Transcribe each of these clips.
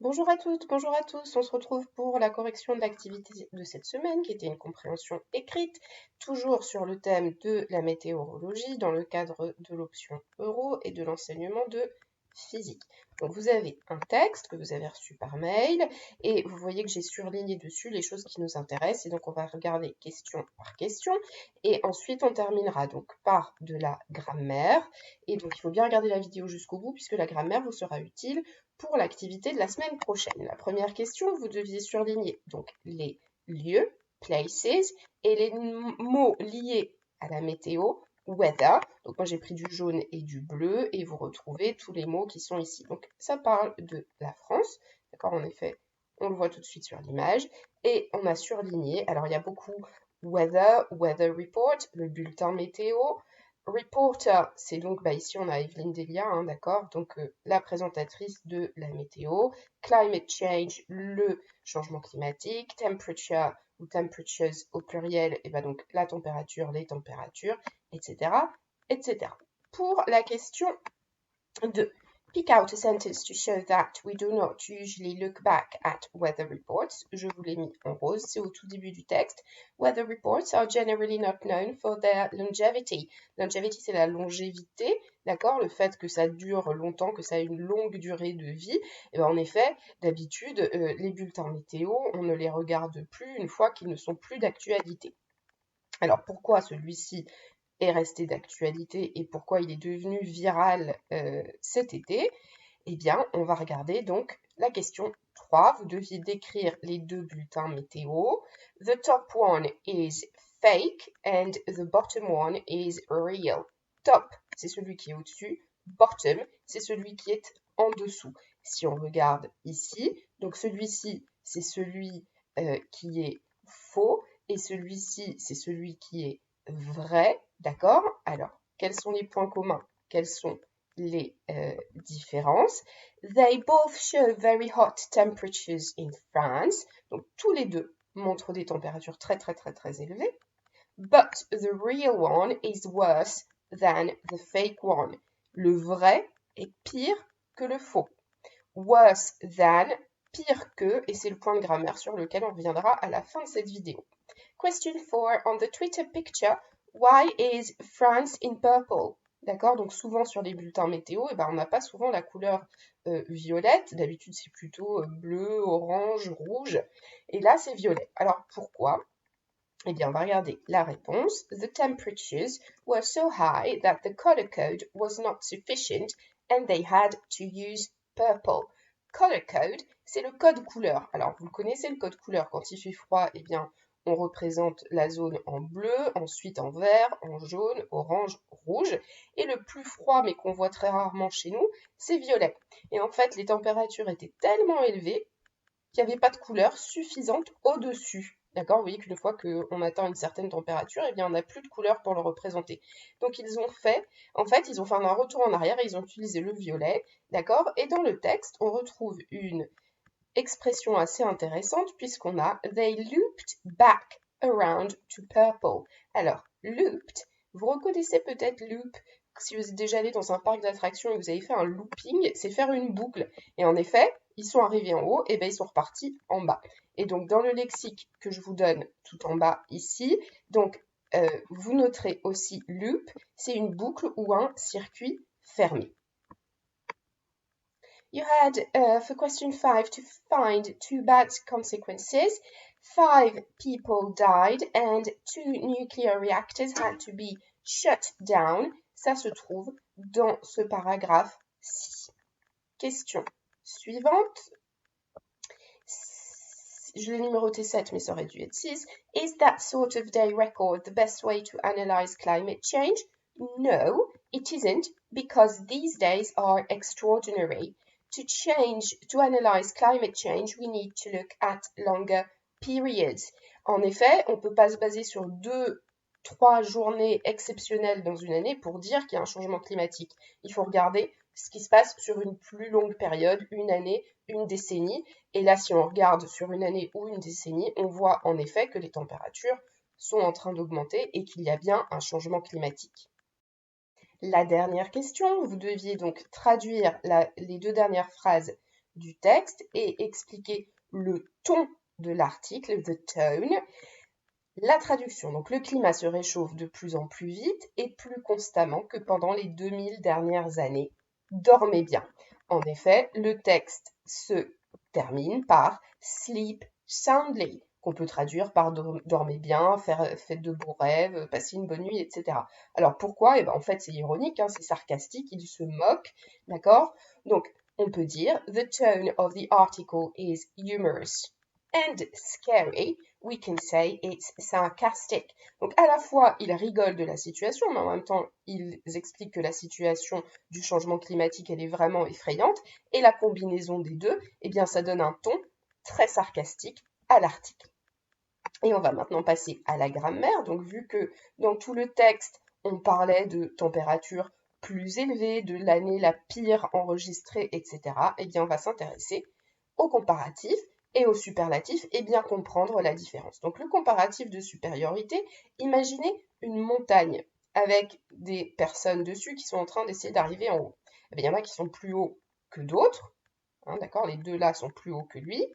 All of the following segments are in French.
Bonjour à toutes, bonjour à tous. On se retrouve pour la correction de l'activité de cette semaine qui était une compréhension écrite, toujours sur le thème de la météorologie dans le cadre de l'option euro et de l'enseignement de physique. Donc vous avez un texte que vous avez reçu par mail et vous voyez que j'ai surligné dessus les choses qui nous intéressent et donc on va regarder question par question et ensuite on terminera donc par de la grammaire et donc il faut bien regarder la vidéo jusqu'au bout puisque la grammaire vous sera utile pour l'activité de la semaine prochaine. La première question, vous deviez surligner donc les lieux, places, et les mots liés à la météo, weather. Donc moi j'ai pris du jaune et du bleu et vous retrouvez tous les mots qui sont ici. Donc ça parle de la France, d'accord, en effet, on le voit tout de suite sur l'image. Et on a surligné, alors il y a beaucoup weather, weather report, le bulletin météo, Reporter, c'est donc, ici on a Evelyne Delia, hein, d'accord, donc la présentatrice de la météo. Climate change, le changement climatique. Temperature ou temperatures au pluriel, et donc la température, les températures, etc., etc. Pour la question 2. Pick out a sentence to show that we do not usually look back at weather reports. Je vous l'ai mis en rose, c'est au tout début du texte. Weather reports are generally not known for their longevity. Longevity, c'est la longévité, d'accord? Le fait que ça dure longtemps, que ça a une longue durée de vie. Et en effet, d'habitude, les bulletins météo, on ne les regarde plus une fois qu'ils ne sont plus d'actualité. Alors pourquoi celui-ci est resté d'actualité et pourquoi il est devenu viral cet été, eh bien, on va regarder donc la question 3. Vous deviez décrire les deux bulletins météo. The top one is fake and the bottom one is real. Top, c'est celui qui est au-dessus. Bottom, c'est celui qui est en dessous. Si on regarde ici, donc celui-ci, c'est celui qui est faux et celui-ci, c'est celui qui est vrai. D'accord? Alors, quels sont les points communs? Quelles sont les différences? They both show very hot temperatures in France. Donc, tous les deux montrent des températures très, très, très, très élevées. But the real one is worse than the fake one. Le vrai est pire que le faux. Worse than, pire que, et c'est le point de grammaire sur lequel on reviendra à la fin de cette vidéo. Question 4. On the Twitter picture, why is France in purple? D'accord, donc souvent sur les bulletins météo, on n'a pas souvent la couleur violette. D'habitude, c'est plutôt bleu, orange, rouge. Et là, c'est violet. Alors, pourquoi? Eh bien, on va regarder la réponse. The temperatures were so high that the color code was not sufficient and they had to use purple. Color code, c'est le code couleur. Alors, vous connaissez le code couleur. Quand il fait froid, eh bien, on représente la zone en bleu, ensuite en vert, en jaune, orange, rouge. Et le plus froid, mais qu'on voit très rarement chez nous, c'est violet. Et en fait, les températures étaient tellement élevées qu'il n'y avait pas de couleur suffisante au-dessus. D'accord? Vous voyez qu'une fois qu'on atteint une certaine température, eh bien, on n'a plus de couleur pour le représenter. Donc, ils ont fait un retour en arrière et ils ont utilisé le violet. D'accord? Et dans le texte, on retrouve une expression assez intéressante puisqu'on a They looped back around to purple. Alors, looped, vous reconnaissez peut-être loop si vous êtes déjà allé dans un parc d'attractions et que vous avez fait un looping, c'est faire une boucle. Et en effet, ils sont arrivés en haut, et bien ils sont repartis en bas. Et donc dans le lexique que je vous donne tout en bas ici, donc vous noterez aussi loop, c'est une boucle ou un circuit fermé. You had, for question 5, to find two bad consequences. 5 people died and 2 nuclear reactors had to be shut down. Ça se trouve dans ce paragraphe-ci. Question suivante. Je l'ai numéroté 7, mais ça aurait dû être 6. Is that sort of day record the best way to analyze climate change? No, it isn't, because these days are extraordinary. To analyze climate change, we need to look at longer periods. En effet, on ne peut pas se baser sur 2-3 journées exceptionnelles dans une année pour dire qu'il y a un changement climatique. Il faut regarder ce qui se passe sur une plus longue période, une année, une décennie. Et là, si on regarde sur une année ou une décennie, on voit en effet que les températures sont en train d'augmenter et qu'il y a bien un changement climatique. La dernière question, vous deviez donc traduire les 2 dernières phrases du texte et expliquer le ton de l'article, the tone. La traduction, donc le climat se réchauffe de plus en plus vite et plus constamment que pendant les 2000 dernières années. Dormez bien. En effet, le texte se termine par sleep soundly, qu'on peut traduire par dormez bien, faites de beaux rêves, passez une bonne nuit, etc. Alors pourquoi? Eh ben, en fait, c'est ironique, hein, c'est sarcastique, il se moque, d'accord? Donc, on peut dire the tone of the article is humorous and scary. We can say it's sarcastic. Donc à la fois, ils rigolent de la situation, mais en même temps, ils expliquent que la situation du changement climatique, elle est vraiment effrayante. Et la combinaison des deux, eh bien, ça donne un ton très sarcastique à l'article. Et on va maintenant passer à la grammaire. Donc vu que dans tout le texte, on parlait de température plus élevée, de l'année la pire enregistrée, etc., eh bien, on va s'intéresser au comparatif et au superlatif et bien comprendre la différence. Donc le comparatif de supériorité, imaginez une montagne avec des personnes dessus qui sont en train d'essayer d'arriver en haut. Eh bien, il y en a qui sont plus hauts que d'autres, hein, d'accord? Les deux là sont plus hauts que lui.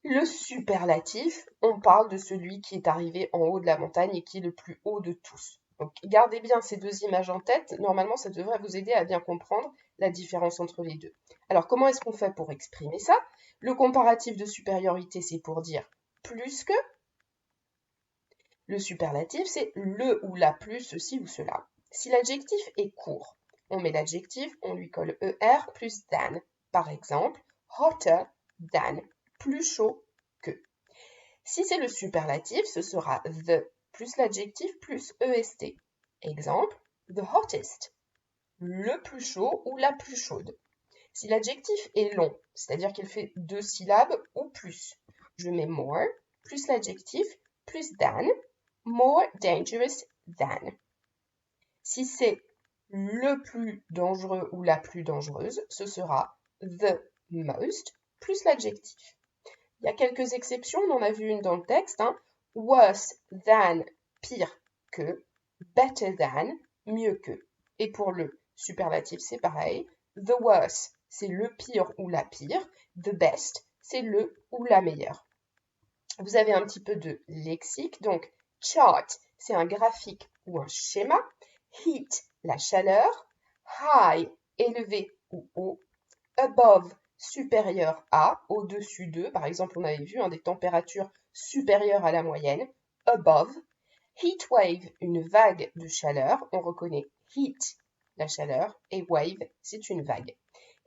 Le superlatif, on parle de celui qui est arrivé en haut de la montagne et qui est le plus haut de tous. Donc gardez bien ces deux images en tête, normalement ça devrait vous aider à bien comprendre la différence entre les deux. Alors comment est-ce qu'on fait pour exprimer ça? Le comparatif de supériorité, c'est pour dire plus que. Le superlatif, c'est le ou la plus ceci ou cela. Si l'adjectif est court, on met l'adjectif, on lui colle ER plus than. Par exemple, hotter than, plus chaud que. Si c'est le superlatif, ce sera the plus l'adjectif plus EST. Exemple, the hottest, le plus chaud ou la plus chaude. Si l'adjectif est long, c'est-à-dire qu'il fait 2 syllabes ou plus, je mets more plus l'adjectif plus than, more dangerous than. Si c'est le plus dangereux ou la plus dangereuse, ce sera the most plus l'adjectif. Il y a quelques exceptions, on en a vu une dans le texte. Hein. Worse than, pire que. Better than, mieux que. Et pour le superlatif, c'est pareil. The worst, c'est le pire ou la pire. The best, c'est le ou la meilleure. Vous avez un petit peu de lexique. Donc, chart, c'est un graphique ou un schéma. Heat, la chaleur. High, élevé ou haut. Above, supérieur à, au-dessus de. Par exemple, on avait vu des températures supérieures à la moyenne. Above. Heat wave, une vague de chaleur. On reconnaît heat, la chaleur, et wave, c'est une vague.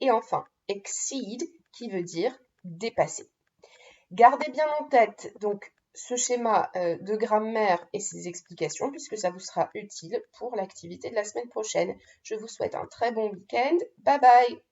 Et enfin, exceed, qui veut dire dépasser. Gardez bien en tête donc ce schéma de grammaire et ses explications puisque ça vous sera utile pour l'activité de la semaine prochaine. Je vous souhaite un très bon week-end. Bye bye!